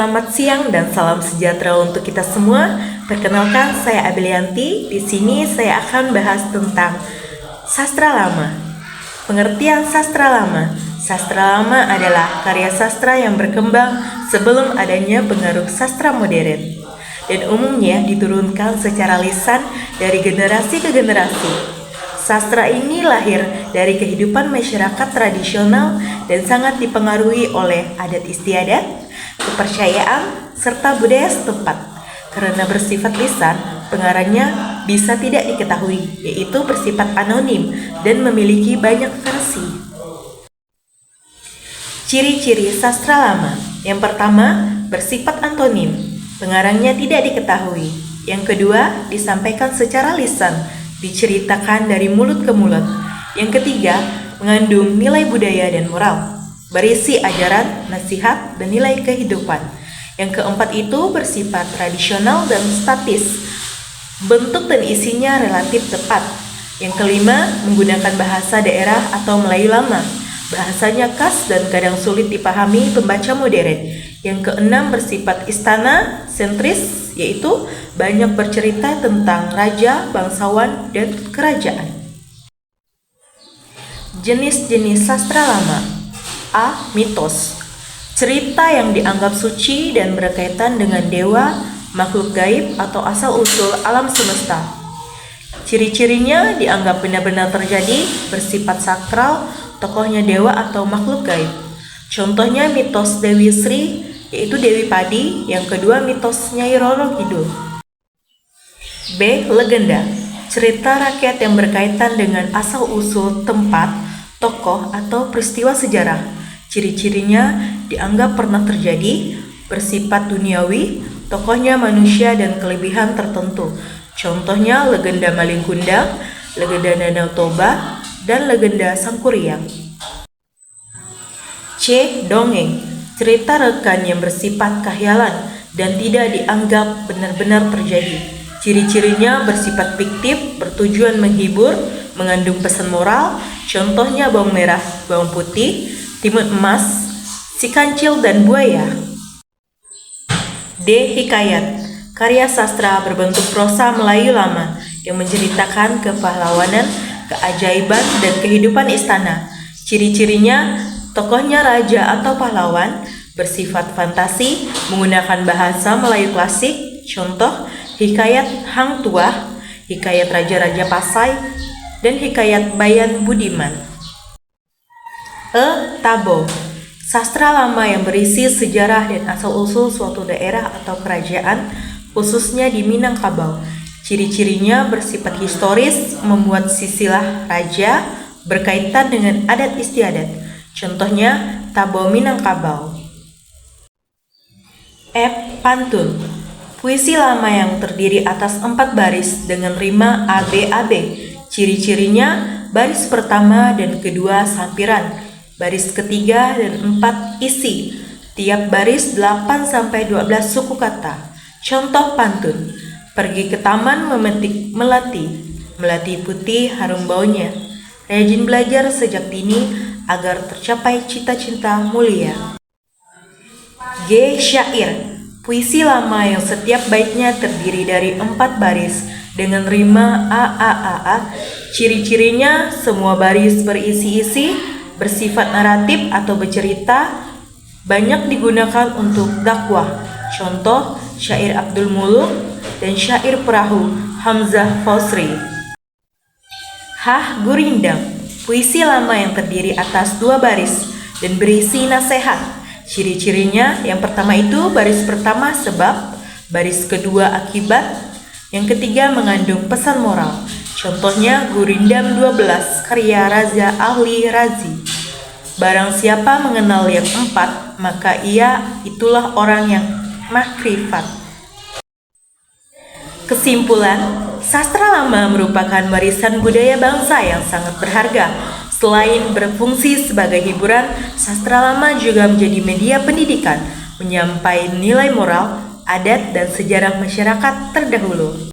Selamat siang dan salam sejahtera untuk kita semua. Perkenalkan, saya Abelianti. Di sini saya akan bahas tentang sastra lama. Pengertian sastra lama. Sastra lama adalah karya sastra yang berkembang sebelum adanya pengaruh sastra modern dan umumnya diturunkan secara lisan dari generasi ke generasi. Sastra ini lahir dari kehidupan masyarakat tradisional dan sangat dipengaruhi oleh adat istiadat, kepercayaan, serta budaya setempat. Karena bersifat lisan, pengarangnya bisa tidak diketahui, yaitu bersifat anonim dan memiliki banyak versi. Ciri-ciri sastra lama. Yang pertama, bersifat antonim. Pengarangnya tidak diketahui. Yang kedua, disampaikan secara lisan, diceritakan dari mulut ke mulut. Yang ketiga, mengandung nilai budaya dan moral, berisi ajaran, nasihat, dan nilai kehidupan. Yang keempat itu bersifat tradisional dan statis, bentuk dan isinya relatif tepat. Yang kelima, menggunakan bahasa daerah atau Melayu lama, bahasanya khas dan kadang sulit dipahami pembaca modern. Yang keenam, bersifat istana sentris, yaitu banyak bercerita tentang raja, bangsawan, dan kerajaan. Jenis-jenis sastra lama. A. Mitos. Cerita yang dianggap suci dan berkaitan dengan dewa, makhluk gaib, atau asal-usul alam semesta. Ciri-cirinya dianggap benar-benar terjadi, bersifat sakral, tokohnya dewa atau makhluk gaib. Contohnya mitos Dewi Sri, yaitu Dewi Padi. Yang kedua mitos Nyai Roro Kidul. B. Legenda. Cerita rakyat yang berkaitan dengan asal-usul tempat, tokoh, atau peristiwa sejarah. Ciri-cirinya dianggap pernah terjadi, bersifat duniawi, tokohnya manusia dan kelebihan tertentu. Contohnya legenda Maling Kundang, legenda Danau Toba, dan legenda Sangkuriang. C. Dongeng. Cerita rekan yang bersifat khyalan dan tidak dianggap benar-benar terjadi. Ciri-cirinya bersifat fiktif, bertujuan menghibur, mengandung pesan moral. Contohnya bawang merah, bawang putih, timun emas, si kancil, dan buaya. D. Hikayat. Karya sastra berbentuk prosa Melayu lama yang menceritakan kepahlawanan, keajaiban, dan kehidupan istana. Ciri-cirinya tokohnya raja atau pahlawan, bersifat fantasi, menggunakan bahasa Melayu klasik. Contoh, hikayat Hang Tuah, hikayat Raja-Raja Pasai, dan hikayat Bayan Budiman. E. Tabo. Sastra lama yang berisi sejarah dan asal-usul suatu daerah atau kerajaan, khususnya di Minangkabau. Ciri-cirinya bersifat historis, membuat silsilah raja, berkaitan dengan adat istiadat. Contohnya, Tabo Minangkabau. F. Pantun. Puisi lama yang terdiri atas 4 baris dengan rima ABAB. Ciri-cirinya baris pertama dan kedua sampiran, baris ketiga dan 4 isi. Tiap baris 8-12 suku kata. Contoh pantun. Pergi ke taman memetik melati putih harum baunya. Rajin belajar sejak dini agar tercapai cita-cita mulia. G. Syair. Puisi lama yang setiap baitnya terdiri dari 4 baris dengan rima AAAA. Ciri-cirinya semua baris berisi-isi, bersifat naratif atau bercerita, banyak digunakan untuk dakwah. Contoh, syair Abdul Muluk dan syair perahu Hamzah Fausri. H. Gurindam. Puisi lama yang terdiri atas 2 baris dan berisi nasihat. Ciri-cirinya yang pertama itu baris pertama sebab, baris kedua akibat, yang ketiga mengandung pesan moral. Contohnya Gurindam 12 karya Raza Ahli Razi. Barang siapa mengenal yang 4, maka ia itulah orang yang makrifat. Kesimpulan, sastra lama merupakan warisan budaya bangsa yang sangat berharga. Selain berfungsi sebagai hiburan, sastra lama juga menjadi media pendidikan, menyampaikan nilai moral, adat, dan sejarah masyarakat terdahulu.